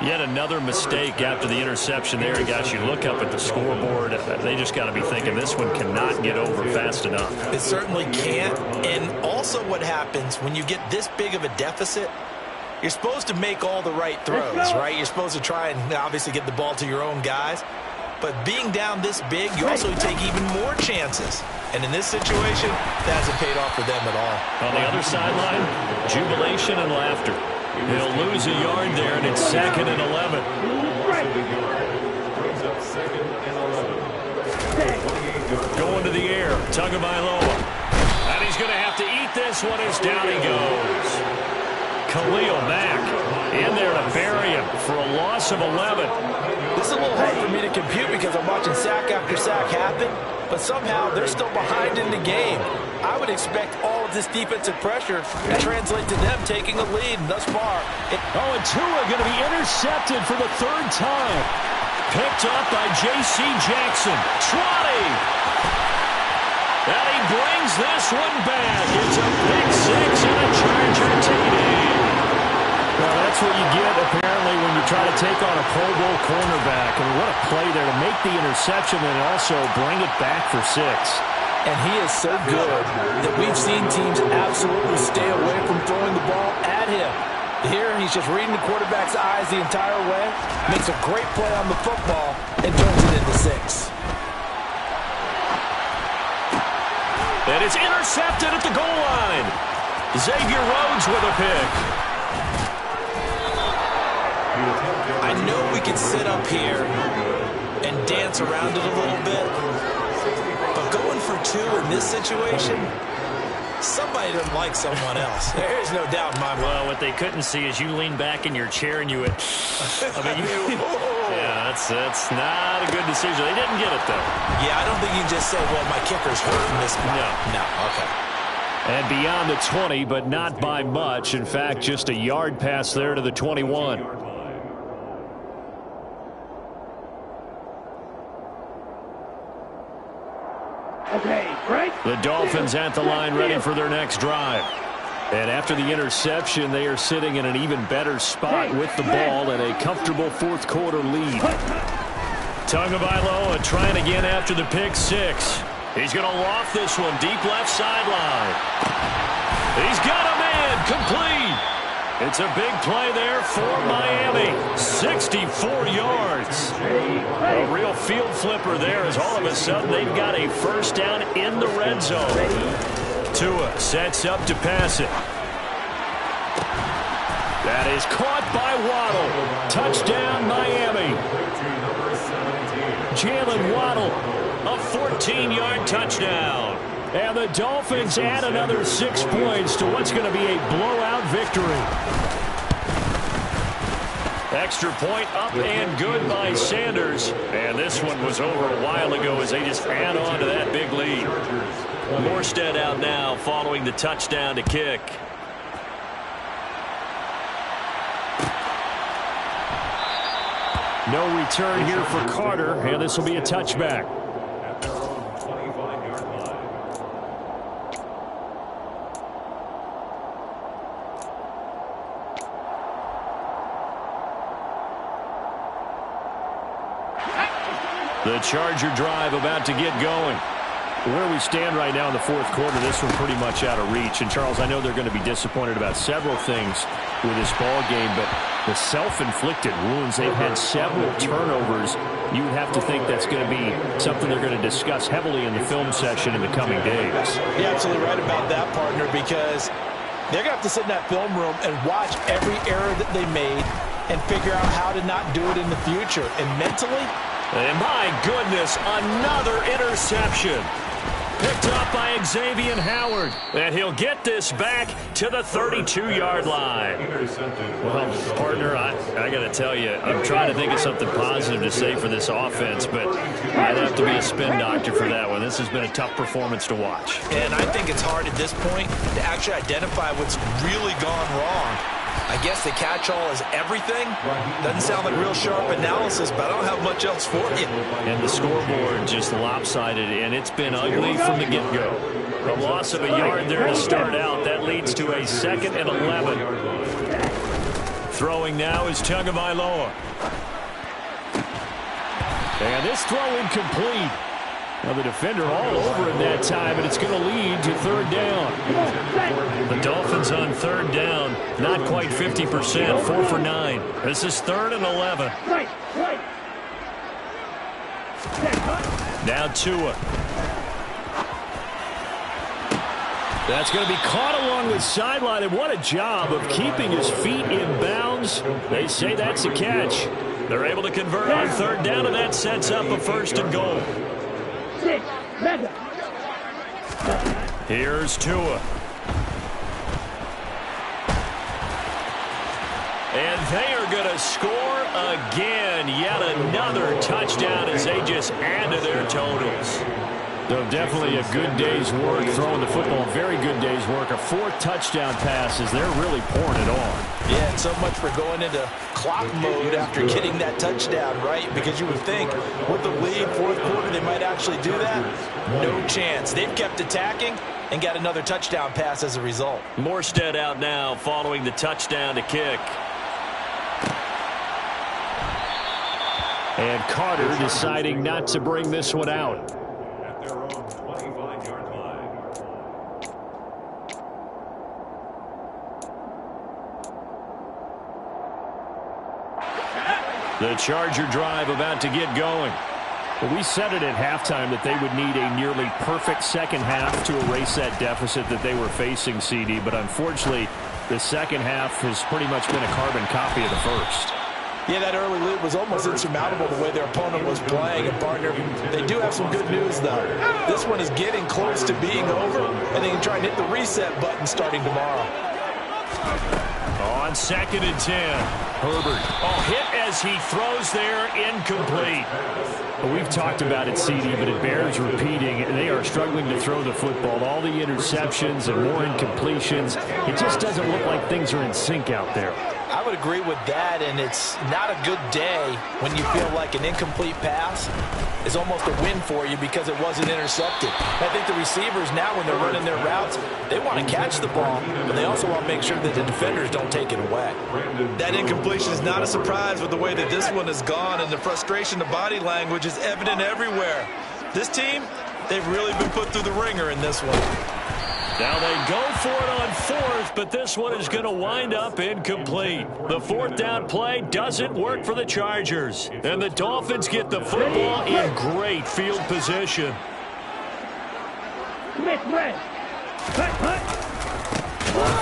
Yet another mistake after the interception there. And guys, you look up at the scoreboard, they just got to be thinking this one cannot get over fast enough. It certainly can't. And also what happens when you get this big of a deficit, you're supposed to make all the right throws, right? You're supposed to try and obviously get the ball to your own guys. But being down this big, you also take even more chances. And in this situation, that hasn't paid off for them at all. On the other sideline, jubilation and laughter. He'll lose a yard there, and it's 2nd and 11. Going to the air, Tagovailoa. And he's going to have to eat this one as down he goes. Khalil Mack in there to bury him for a loss of 11. This is a little hard for me to compute because I'm watching sack after sack happen, but somehow they're still behind in the game. I would expect all of this defensive pressure to translate to them taking a lead thus far. And Tua going to be intercepted for the 3rd time. Picked up by J.C. Jackson. 20. And he brings this one back. It's a pick 6 and a Charger TD. Well, that's what you get, apparently, when you try to take on a Pro Bowl cornerback. I mean, what a play there to make the interception and also bring it back for 6. And he is so good that we've seen teams absolutely stay away from throwing the ball at him. Here, he's just reading the quarterback's eyes the entire way, makes a great play on the football, and turns it into 6. And it's intercepted at the goal line. Xavier Rhodes with a pick. I know we can sit up here and dance around it a little bit, but going for 2 in this situation, somebody doesn't like someone else. There's no doubt in my mind. Well, what they couldn't see is you lean back in your chair and you went, yeah, that's not a good decision. They didn't get it, though. Yeah, I don't think you can just say, well, my kicker's hurt from this spot. No, okay. And beyond the 20, but not by much. In fact, just a yard pass there to the 21. Okay, break. The Dolphins at the line ready for their next drive. And after the interception, they are sitting in an even better spot with the ball and a comfortable 4th quarter lead. Tagovailoa trying again after the pick 6. He's going to loft this one deep left sideline. He's got a man complete. It's a big play there for Miami. 64 yards. A real field flipper there as all of a sudden they've got a 1st down in the red zone. Tua sets up to pass it. That is caught by Waddle. Touchdown, Miami. Jalen Waddle, a 14-yard touchdown. And the Dolphins add another 6 points to what's going to be a blowout victory. Extra point up and good by Sanders. And this one was over a while ago as they just add on to that big lead. Morstead out now following the touchdown to kick. No return here for Carter, and this will be a touchback. At their own 25-yard line. The Charger drive about to get going. Where we stand right now in the fourth quarter, this one pretty much out of reach. And, Charles, I know they're going to be disappointed about several things with this ball game, but the self-inflicted wounds, they've had several turnovers. You would have to think that's going to be something they're going to discuss heavily in the film session in the coming days. You're absolutely right about that, partner, because they're going to have to sit in that film room and watch every error that they made and figure out how to not do it in the future. And mentally, and my goodness, another interception. Picked up by Xavier Howard. And he'll get this back to the 32-yard line. Well, partner, I got to tell you, I'm trying to think of something positive to say for this offense, but I'd have to be a spin doctor for that one. This has been a tough performance to watch. And I think it's hard at this point to actually identify what's really gone wrong. I guess the catch-all is everything. Doesn't sound like real sharp analysis, but I don't have much else for you. And the scoreboard just lopsided, and it's been ugly from the get-go. A loss of a yard there to start out. That leads to a 2nd and 11. Throwing now is Tagovailoa. And this throw incomplete. Now the defender all over him that time, and it's going to lead to 3rd down. The Dolphins on 3rd down, not quite 50%, 4 for 9. This is 3rd and 11. Now Tua. That's going to be caught along the sideline, and what a job of keeping his feet in bounds. They say that's a catch. They're able to convert on 3rd down, and that sets up a 1st and goal. Here's Tua. And they are going to score again. Yet another touchdown as they just add to their totals. So definitely a good day's work throwing the football. Very good day's work. A 4th touchdown pass as they're really pouring it on. yeah, and so much for going into clock mode after getting that touchdown, right? Because you would think with the lead, 4th quarter, they might actually do that. No chance. They've kept attacking and got another touchdown pass as a result. Morstead out now following the touchdown to kick. And Carter deciding not to bring this one out. At their own 25-yard line. The Charger drive about to get going. Well, we said it at halftime that they would need a nearly perfect second half to erase that deficit that they were facing, CD. But unfortunately, the second half has pretty much been a carbon copy of the first. Yeah, that early lead was almost insurmountable the way their opponent was playing. And, partner, they do have some good news, though. This one is getting close to being over, and they can try and hit the reset button starting tomorrow. On 2nd and 10, Herbert. Hit as he throws there, incomplete. Well, we've talked about it, CD, but it bears repeating. They are struggling to throw the football. All the interceptions and more incompletions. It just doesn't look like things are in sync out there. I would agree with that, and it's not a good day when you feel like an incomplete pass is almost a win for you because it wasn't intercepted. I think the receivers now, when they're running their routes, they want to catch the ball, but they also want to make sure that the defenders don't take it away. That incompletion is not a surprise with the way that this one has gone, and the frustration, the body language is evident everywhere. This team, they've really been put through the ringer in this one. Now they go for it on 4th, but this one is going to wind up incomplete. The 4th down play doesn't work for the Chargers. And the Dolphins get the football in great field position. On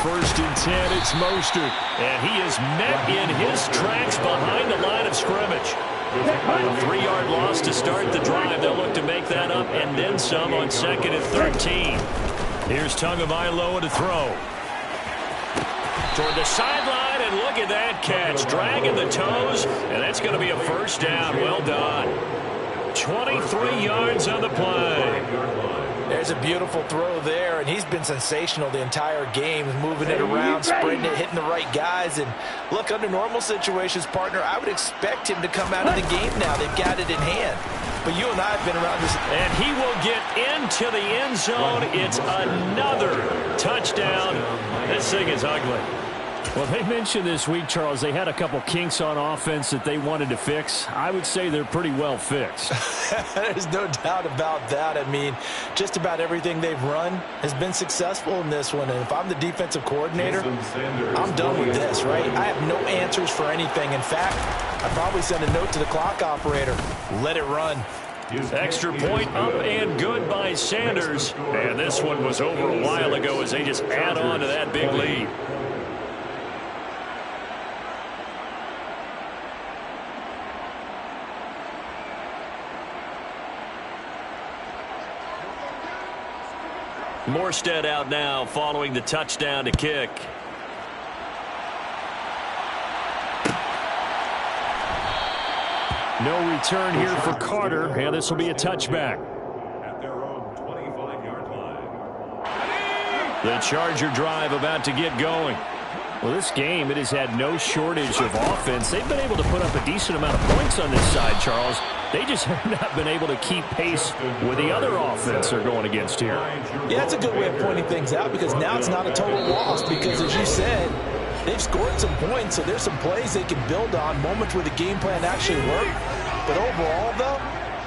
1st and 10, it's Mostert. And he is met in his tracks behind the line of scrimmage. A 3-yard loss to start the drive. They'll look to make that up and then some on 2nd and 13. Here's Tagovailoa to throw. Toward the sideline, and look at that catch. Dragging the toes, and that's going to be a 1st down. Well done. 23 yards on the play. There's a beautiful throw there, and he's been sensational the entire game, moving it around, spreading it, hitting the right guys. And look, under normal situations, partner, I would expect him to come out of the game now. They've got it in hand. But you and I have been around this. And he will get into the end zone. It's another touchdown. This thing is ugly. Well, they mentioned this week, Charles, they had a couple kinks on offense that they wanted to fix. I would say they're pretty well fixed. There's no doubt about that. I mean, just about everything they've run has been successful in this one. And if I'm the defensive coordinator, I'm done with this, right? I have no answers for anything. In fact, I'd probably send a note to the clock operator. Let it run. Extra point up and good by Sanders. And this one was over a while ago as they just add on to that big lead. Morstead out now following the touchdown to kick. No return here for Carter, and this will be a touchback. At their own 25-yard line. The Charger drive about to get going. Well, this game, it has had no shortage of offense. They've been able to put up a decent amount of points on this side, Charles. They just have not been able to keep pace with the other offense they're going against here. Yeah, that's a good way of pointing things out, because now it's not a total loss, because as you said, they've scored some points, so there's some plays they can build on, moments where the game plan actually worked. But overall, though,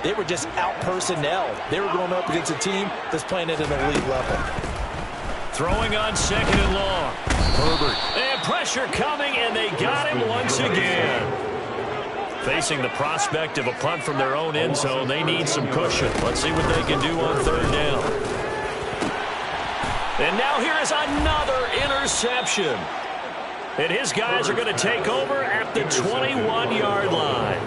they were just out-personnel. They were going up against a team that's playing at an elite level. Throwing on second and long. Herbert. And pressure coming, and they got him once again. Facing the prospect of a punt from their own end zone, they need some cushion. Let's see what they can do on third down. And now here is another interception. And his guys are going to take over at the 21-yard line.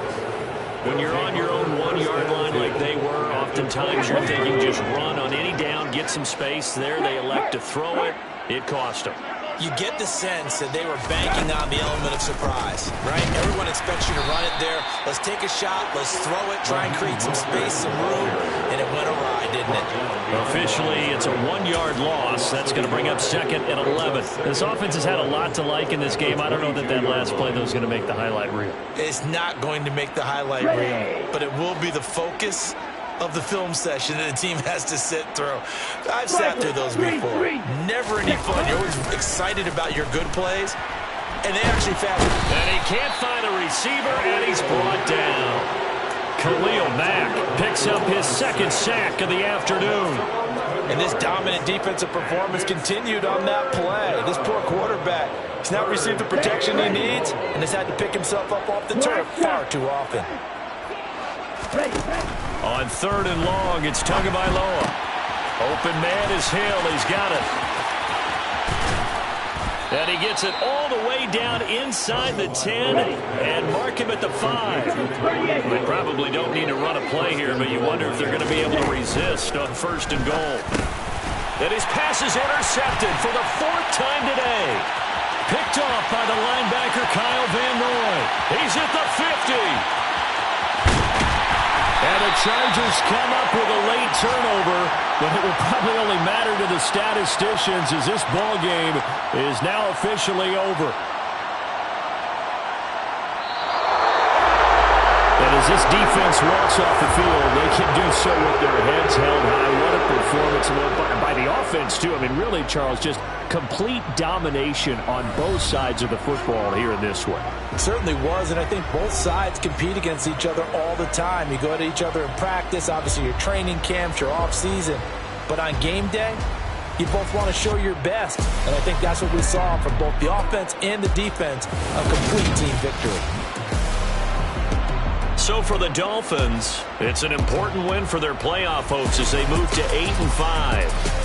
When you're on your own 1-yard line like they were, oftentimes you're thinking just run on any down, get some space. There they elect to throw it. It cost them. You get the sense that they were banking on the element of surprise, right? Everyone expects you to run it there. Let's take a shot. Let's throw it. Try and create some space, some room. And it went awry, didn't it? Officially, it's a 1-yard loss. That's going to bring up second and 11. This offense has had a lot to like in this game. I don't know that that last play, though, is going to make the highlight reel. It's not going to make the highlight reel, but it will be the focus of the film session that the team has to sit through. I've sat through those before. Never any fun. You're always excited about your good plays, and they actually fast. And he can't find a receiver, and he's brought down. Khalil Mack picks up his second sack of the afternoon. And this dominant defensive performance continued on that play. This poor quarterback has not received the protection he needs and has had to pick himself up off the turf far too often. On third and long, it's Tagovailoa. Open man is Hill. He's got it. And he gets it all the way down inside the 10 and mark him at the 5. They probably don't need to run a play here, but you wonder if they're going to be able to resist on first and goal. And his pass is intercepted for the 4th time today. Picked off by the linebacker Kyle Van Noy. He's at the 50. And the Chargers come up with a late turnover, but it will probably only matter to the statisticians as this ball game is now officially over. And as this defense walks off the field, they can do so with their heads held high. What a performance by the offense, too. I mean, really, Charles, just complete domination on both sides of the football here in this one. It certainly was, and I think both sides compete against each other all the time. You go to each other in practice, obviously your training camps, your off-season. But on game day, you both want to show your best. And I think that's what we saw from both the offense and the defense, a complete team victory. So for the Dolphins, it's an important win for their playoff hopes as they move to 8-5.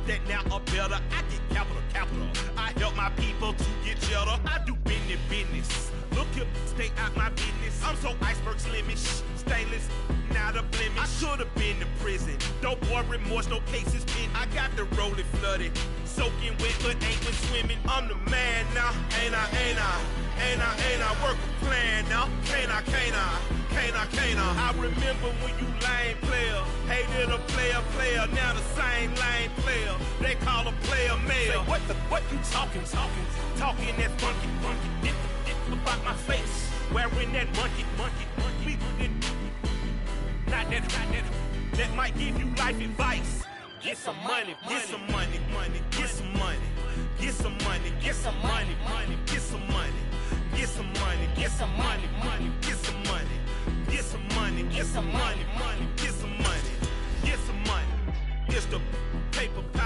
off that now or better. I get capital. I help my people to get cheddar. I do business. Look here, stay out my business. I'm so iceberg slimish, stainless, not a blemish. I should've been in prison. No more remorse, no cases pinned. I got the rolling flooded, soaking wet, but ain't been swimming. I'm the man now, ain't I? Work a plan now, can't I? I remember when you lame player, hated a player, now the same lame player. They call a player mayor. Say, what you talking that funky, get about my face, wearing that monkey. We not that might give you life advice. Get some money, get some money, get some money, get some money, get some money, get some money, get some money, get some money, get some money, get some money, get some money, get some money, get some money. It's the paper.